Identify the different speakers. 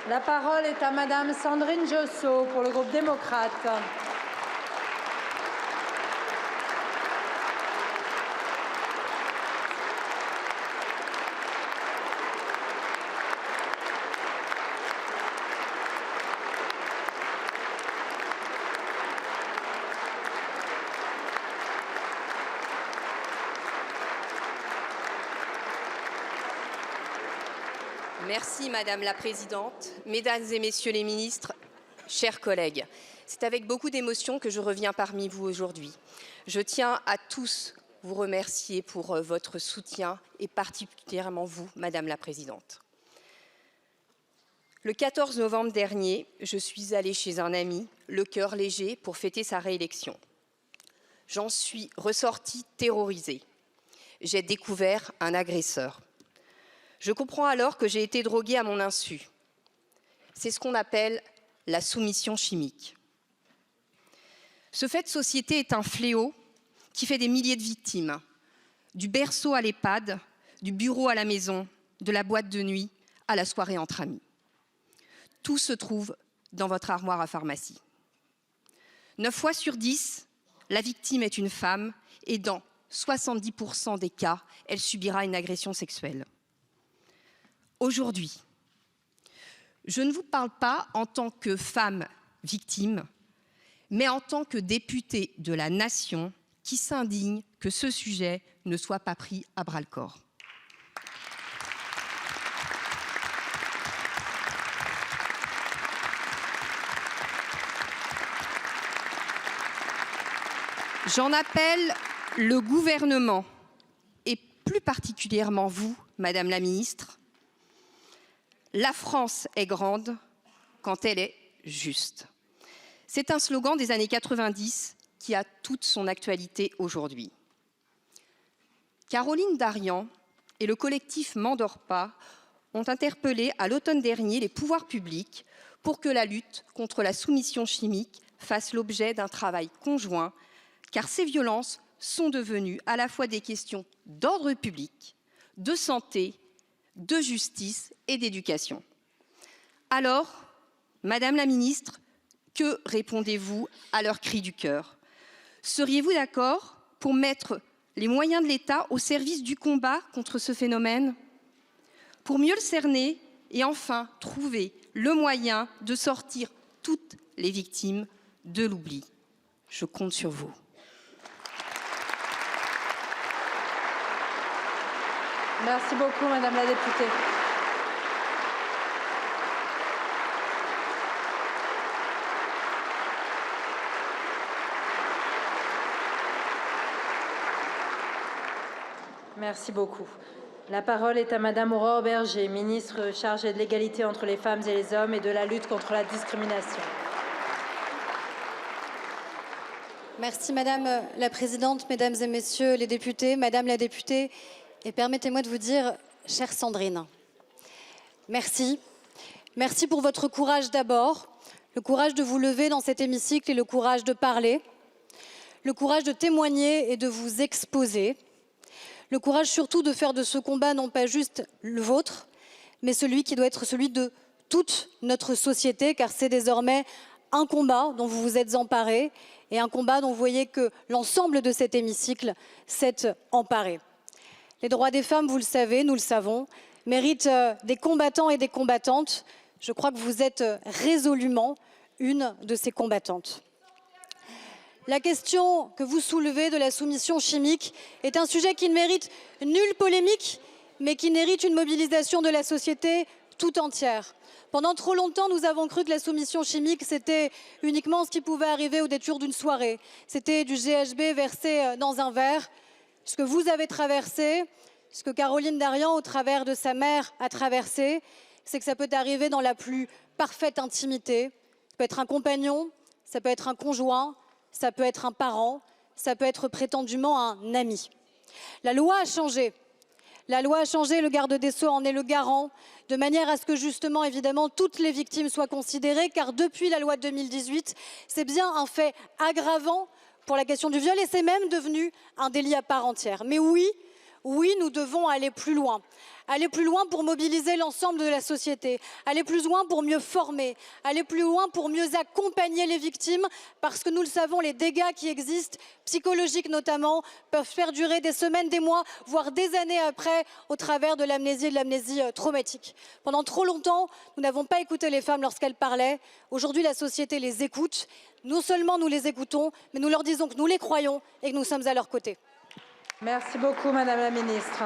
Speaker 1: La parole est à Madame Sandrine Josso pour le groupe démocrate.
Speaker 2: Merci Madame la Présidente, Mesdames et Messieurs les ministres, chers collègues. C'est avec beaucoup d'émotion que je reviens parmi vous aujourd'hui. Je tiens à tous vous remercier pour votre soutien et particulièrement vous, Madame la Présidente. Le 14 novembre dernier, je suis allée chez un ami, le cœur léger, pour fêter sa réélection. J'en suis ressortie terrorisée. J'ai découvert un agresseur. Je comprends alors que j'ai été droguée à mon insu. C'est ce qu'on appelle la soumission chimique. Ce fait de société est un fléau qui fait des milliers de victimes, du berceau à l'EHPAD, du bureau à la maison, de la boîte de nuit à la soirée entre amis. Tout se trouve dans votre armoire à pharmacie. 9 fois sur 10, la victime est une femme et dans 70% des cas, elle subira une agression sexuelle. Aujourd'hui, je ne vous parle pas en tant que femme victime, mais en tant que députée de la nation qui s'indigne que ce sujet ne soit pas pris à bras-le-corps. J'en appelle le gouvernement, et plus particulièrement vous, Madame la Ministre. La France est grande quand elle est juste. C'est un slogan des années 90 qui a toute son actualité aujourd'hui. Caroline Darian et le collectif M'endors pas ont interpellé à l'automne dernier les pouvoirs publics pour que la lutte contre la soumission chimique fasse l'objet d'un travail conjoint, car ces violences sont devenues à la fois des questions d'ordre public, de santé, de justice et d'éducation. Alors, Madame la Ministre, que répondez-vous à leur cri du cœur? Seriez-vous d'accord pour mettre les moyens de l'État au service du combat contre ce phénomène? Pour mieux le cerner et enfin trouver le moyen de sortir toutes les victimes de l'oubli. Je compte sur vous.
Speaker 1: Merci beaucoup, Madame la députée. Merci beaucoup. La parole est à Madame Aurore Bergé, ministre chargée de l'égalité entre les femmes et les hommes et de la lutte contre la discrimination.
Speaker 3: Merci Madame la Présidente, Mesdames et Messieurs les députés, Madame la députée, et permettez-moi de vous dire, chère Sandrine, merci. Merci pour votre courage d'abord, le courage de vous lever dans cet hémicycle et le courage de parler, le courage de témoigner et de vous exposer, le courage surtout de faire de ce combat non pas juste le vôtre, mais celui qui doit être celui de toute notre société, car c'est désormais un combat dont vous vous êtes emparés et un combat dont vous voyez que l'ensemble de cet hémicycle s'est emparé. Les droits des femmes, vous le savez, nous le savons, méritent des combattants et des combattantes. Je crois que vous êtes résolument une de ces combattantes. La question que vous soulevez de la soumission chimique est un sujet qui ne mérite nulle polémique, mais qui mérite une mobilisation de la société tout entière. Pendant trop longtemps, nous avons cru que la soumission chimique, c'était uniquement ce qui pouvait arriver au détour d'une soirée. C'était du GHB versé dans un verre. Ce que vous avez traversé, ce que Caroline Darian, au travers de sa mère, a traversé, c'est que ça peut arriver dans la plus parfaite intimité. Ça peut être un compagnon, ça peut être un conjoint, ça peut être un parent, ça peut être prétendument un ami. La loi a changé. La loi a changé, le garde des Sceaux en est le garant, de manière à ce que justement, évidemment, toutes les victimes soient considérées, car depuis la loi de 2018, c'est bien un fait aggravant pour la question du viol et c'est même devenu un délit à part entière. Mais oui, Oui, nous devons aller plus loin. Aller plus loin pour mobiliser l'ensemble de la société. Aller plus loin pour mieux former. Aller plus loin pour mieux accompagner les victimes. Parce que nous le savons, les dégâts qui existent, psychologiques notamment, peuvent perdurer des semaines, des mois, voire des années après, au travers de l'amnésie et de l'amnésie traumatique. Pendant trop longtemps, nous n'avons pas écouté les femmes lorsqu'elles parlaient. Aujourd'hui, la société les écoute. Non seulement nous les écoutons, mais nous leur disons que nous les croyons et que nous sommes à leur côté.
Speaker 1: Merci beaucoup, Madame la Ministre.